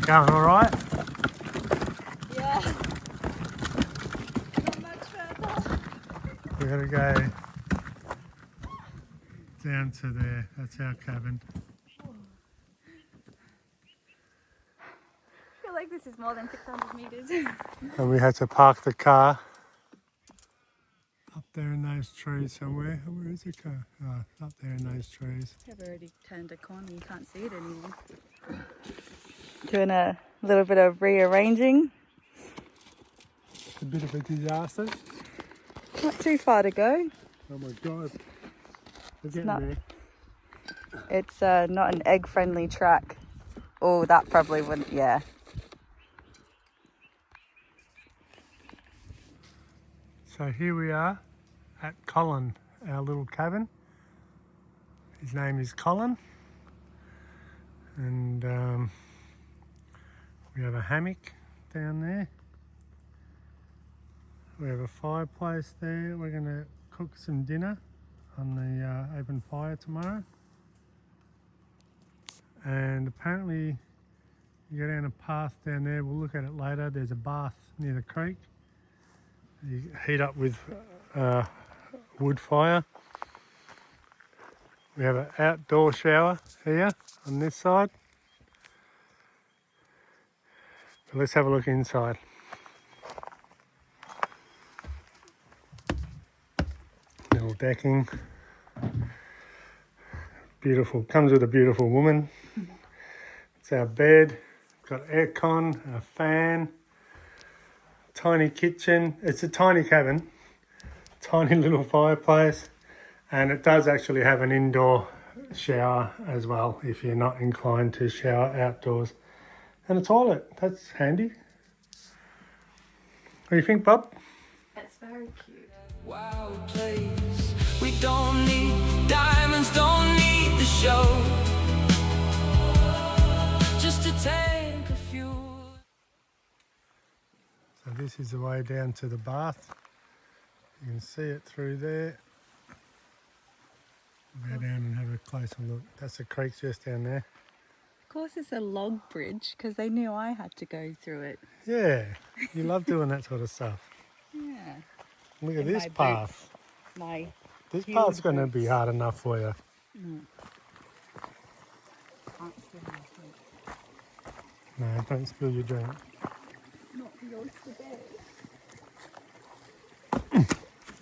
Going all right? Yeah. Not much further. We gotta go down to there. That's our cabin. I feel like this is more than 600 meters. And we had to park the car up there in those trees somewhere. Where is the car? Oh, up there in those trees. I've already turned a corner, you can't see it anymore. Doing a little bit of rearranging. It's a bit of a disaster. Not too far to go. Oh my god. We're getting not- there. It's not an egg-friendly track. Oh, that probably wouldn't, yeah. So here we are at Colin, our little cabin. His name is Colin. And we have a hammock down there. We have a fireplace there. We're going to cook some dinner on the open fire tomorrow. And apparently you go down a path down there, we'll look at it later. There's a bath near the creek. You heat up with wood fire. We have an outdoor shower here on this side. But let's have a look inside. Little decking. Beautiful. Comes with a beautiful woman. It's our bed. Got aircon, a fan, tiny kitchen. It's a tiny cabin, tiny little fireplace, and it does actually have an indoor shower as well if you're not inclined to shower outdoors. And a toilet. That's handy. What do you think, Bob? It's very cute. Wild place. We don't need diamonds, don't need the show. Just a tank of fuel. So this is the way down to the bath. You can see it through there. We'll go down and have a closer look. That's the creek just down there. Of course it's a log bridge because they knew I had to go through it. Yeah, you love doing that sort of stuff. Yeah. Look at In this my path. My This huge path's going to boots. be hard enough for you. Can't spill my drink. No, don't spill your drink. Not yours today.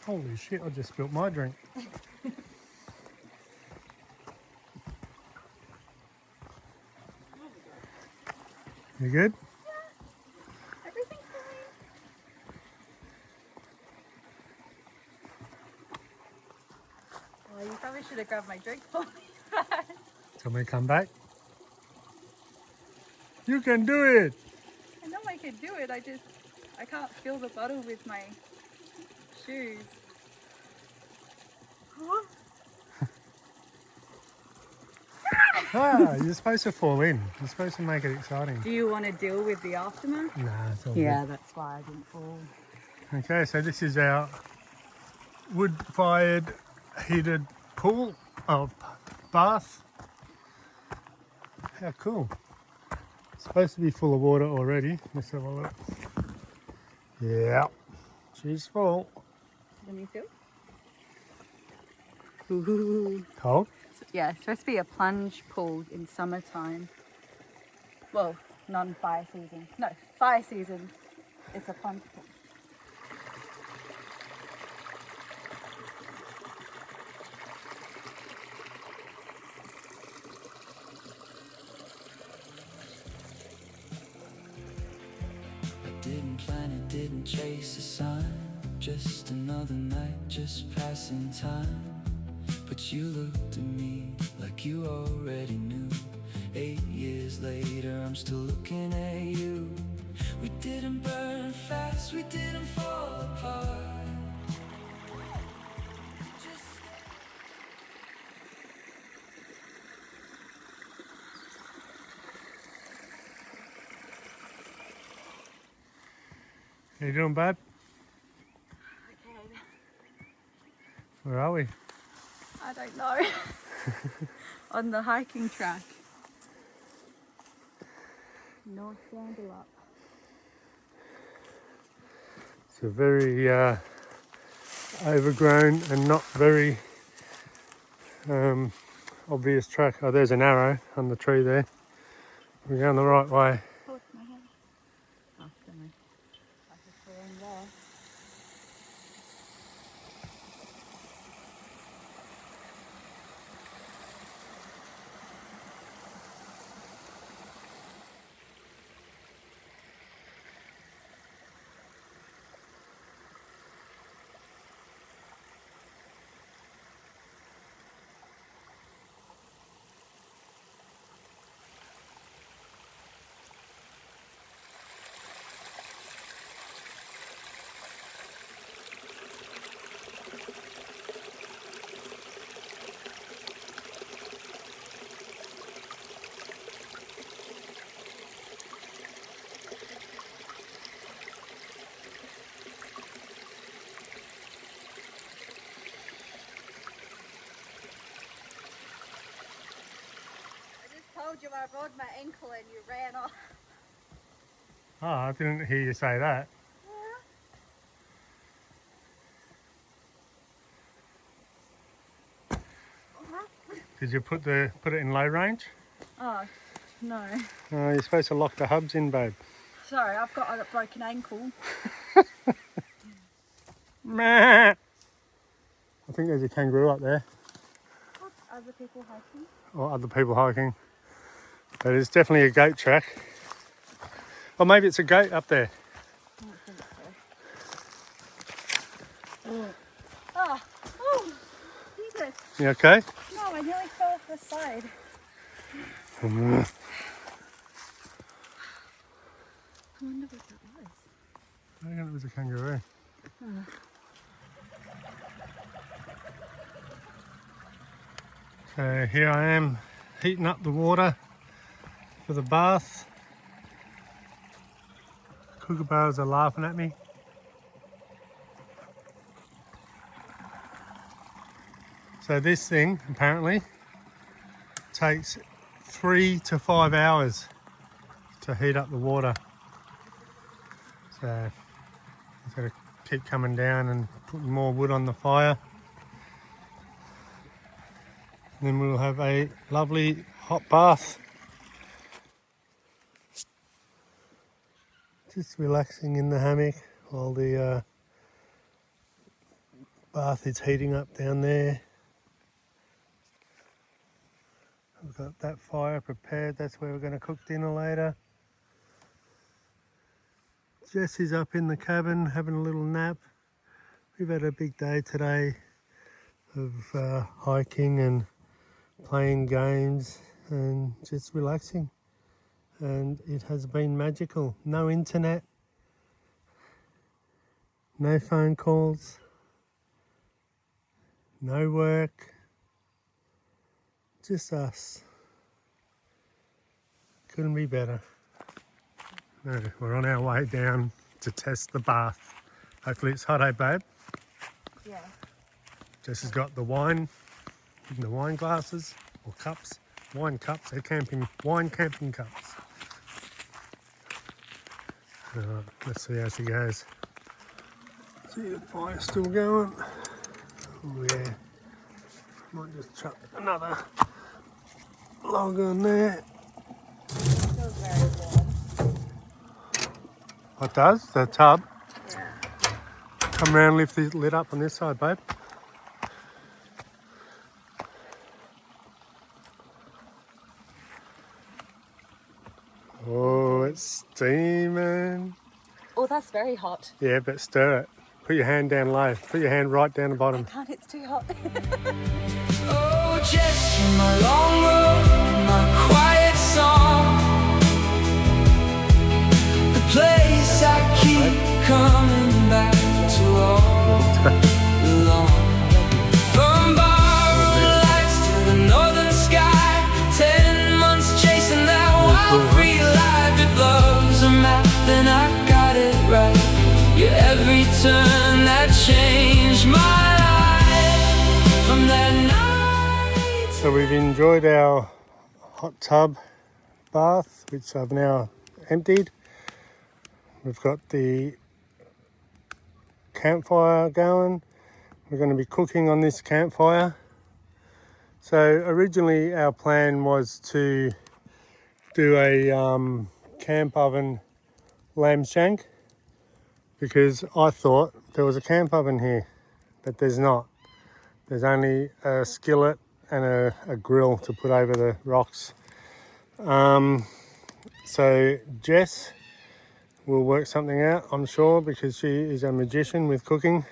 Holy shit, I just spilt my drink. You good? Everything's fine. Well, you probably should have grabbed my drink for me. Can we come back? You can do it! I know I can do it, I can't fill the bottle with my shoes. Ah, you're supposed to fall in. You're supposed to make it exciting. Do you want to deal with the aftermath? Nah, it's all Yeah, that's why I didn't fall. good. Okay, so this is our wood-fired heated pool of bath. How cool. It's supposed to be full of water already. Let's have a look. Yeah, she's full. Let me feel. Ooh. Cold? Yeah, it's supposed to be a plunge pool in summertime. Well, non-fire season. No, fire season. It's a plunge pool. I didn't plan it, didn't chase a sign. Just another night, just passing time. But you looked at me like you already knew. 8 years later, I'm still looking at you. We didn't burn fast, we didn't fall apart. How you doing, bud? Okay. Where are we? I don't know. On the hiking track. No sandal up. It's a very overgrown and not very obvious track. Oh, there's an arrow on the tree there. We're going the right way. Hold my hand. Oh, sorry. I just threw in there. I told you I rolled my ankle and you ran off. Oh, I didn't hear you say that. Did you put it in low range? Oh, no. You're supposed to lock the hubs in, babe. Sorry, I've got a broken ankle. Meh. I think there's a kangaroo up there, Other people hiking? or other people hiking. But it's definitely a goat track. Or maybe it's a goat up there. I don't think so. Oh, oh, Jesus. You okay? No, I nearly fell off the side. I wonder what that was. I think it was a kangaroo. Oh. So here I am heating up the water for the bath. Kookaburras are laughing at me. So this thing apparently takes 3 to 5 hours to heat up the water. So I've got to keep coming down and putting more wood on the fire. And then we'll have a lovely hot bath. Just relaxing in the hammock while the bath is heating up down there. We've got that fire prepared, that's where we're going to cook dinner later. Jess is up in the cabin having a little nap. We've had a big day today of hiking and playing games and just relaxing. And it has been magical. No internet, no phone calls, no work, just us. Couldn't be better. No, we're on our way down to test the bath. Hopefully it's hot, eh, babe? Yeah. Jess has got the wine in the wine glasses or cups. Wine cups, they're wine camping cups. Let's see how she goes. See the fire's still going. Oh yeah. Might just chuck another log on there. Feels very warm. What does? The tub? Yeah. Come around, lift the lid up on this side, babe. Oh, it's steaming. Oh, that's very hot. Yeah, but stir it. Put your hand down low. Put your hand right down the I bottom. can't, it's too hot. Oh, Jess, you're my long road, my quiet song, the place I keep coming back to all along. From borrowed lights to the northern sky, 10 months chasing that wild free life. If love's a map, then I got it right. You're every turn that changed my life from that night. So we've enjoyed our hot tub bath, which I've now emptied. We've got the campfire going. We're going to be cooking on this campfire. So originally our plan was to do a camp oven lamb shank, because I thought there was a camp oven here, but there's not. There's only a skillet and a grill to put over the rocks. So Jess will work something out, I'm sure, because she is a magician with cooking.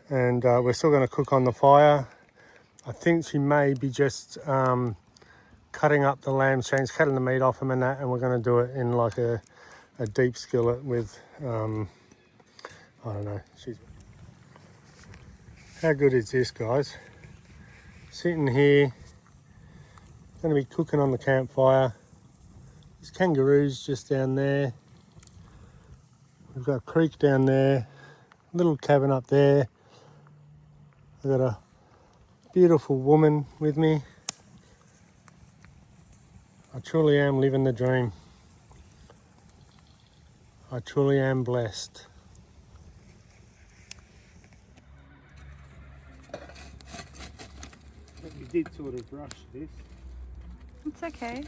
And we're still going to cook on the fire. I think she may be just cutting up the lamb shanks, cutting the meat off them and that, and we're going to do it in like a deep skillet with, I don't know. How good is this, guys? Sitting here, going to be cooking on the campfire. There's kangaroos just down there. We've got a creek down there, little cabin up there. I've got a beautiful woman with me. I truly am living the dream. I truly am blessed. You did sort of rush this. It's okay.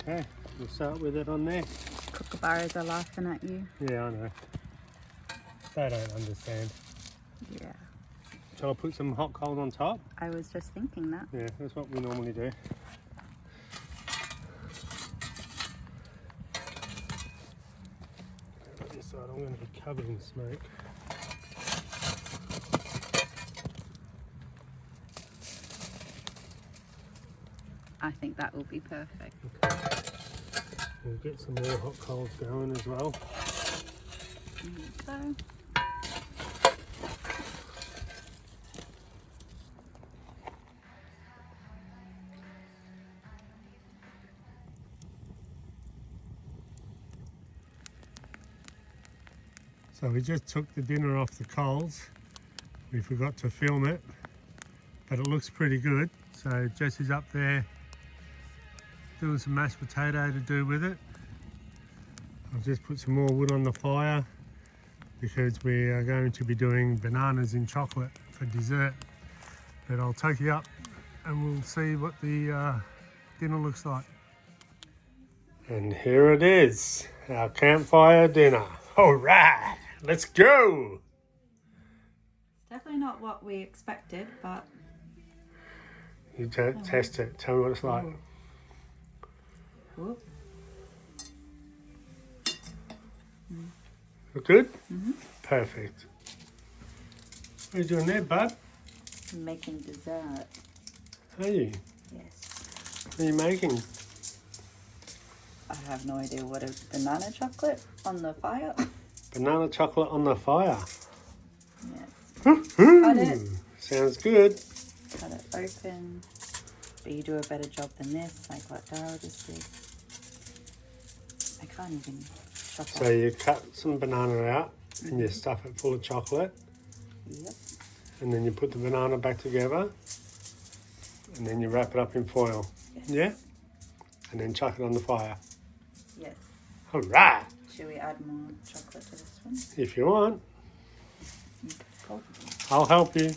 Okay, we'll start with it on there. Kookaburras are laughing at you. Yeah, I know. They don't understand. Yeah. Shall I put some hot coals on top? I was just thinking that. Yeah, that's what we normally do. On this side, I'm going to be covered in smoke. I think that will be perfect. Okay. We'll get some more hot coals going as well. So. So we just took the dinner off the coals. We forgot to film it, but it looks pretty good. So Jesse's up there doing some mashed potato to do with it. I've just put some more wood on the fire because we are going to be doing bananas in chocolate for dessert. But I'll take you up and we'll see what the dinner looks like. And here it is, our campfire dinner. All right, let's go. Definitely not what we expected, but... You test it, tell me what it's like. Whoop. Look good? Mm-hmm. Perfect. What are you doing there, bud? I'm making dessert. Are you? Yes. What are you making? I have no idea what is banana chocolate on the fire. Banana chocolate on the fire. Yes. Cut it. Sounds good. Cut it open. But you do a better job than this, like what Daryl just did. I can't even chop So you cut some banana out and you stuff it full of chocolate. Yep. And then you put the banana back together and then you wrap it up in foil. Yes. Yeah? And then chuck it on the fire. Yes. All right. Should we add more chocolate to this one? If you want, Okay, cool. I'll help you.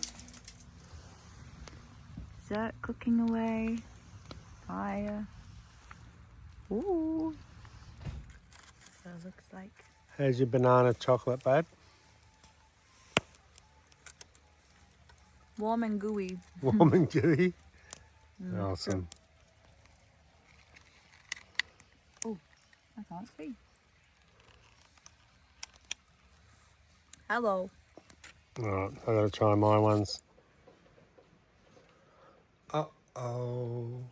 Dessert cooking away. Fire. Ooh. So it looks like. How's your banana chocolate, babe? Warm and gooey. Warm and gooey. Awesome. Oh, I can't see. Hello. Alright, I gotta try my ones. Uh-oh,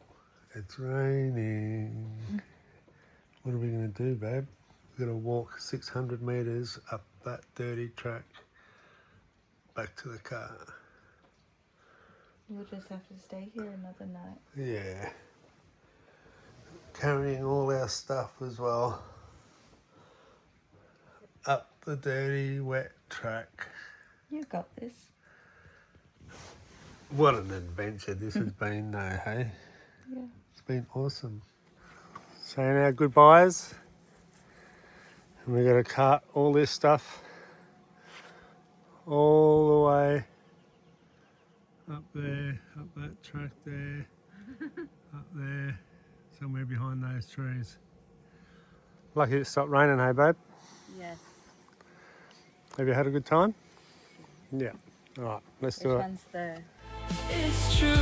it's raining. What are we gonna do, babe? We're gonna walk 600 meters up that dirty track back to the car. We'll just have to stay here another night. Yeah. Carrying all our stuff as well. Up the dirty, wet track. You got this. What an adventure this has been though, hey? Yeah. It's been awesome. Saying our goodbyes. And we've got to cart all this stuff all the way up there, up that track there, up there, somewhere behind those trees. Lucky it stopped raining, hey babe? Yes. Have you had a good time? Yeah. All right, let's do Which it. one's the... It's true.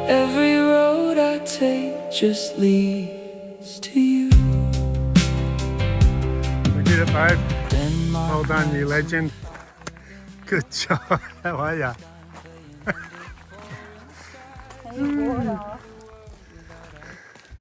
Every road I take just leads to you. We did it, babe. Then my Well done, you legend. Good job. How are ya? Hey, water.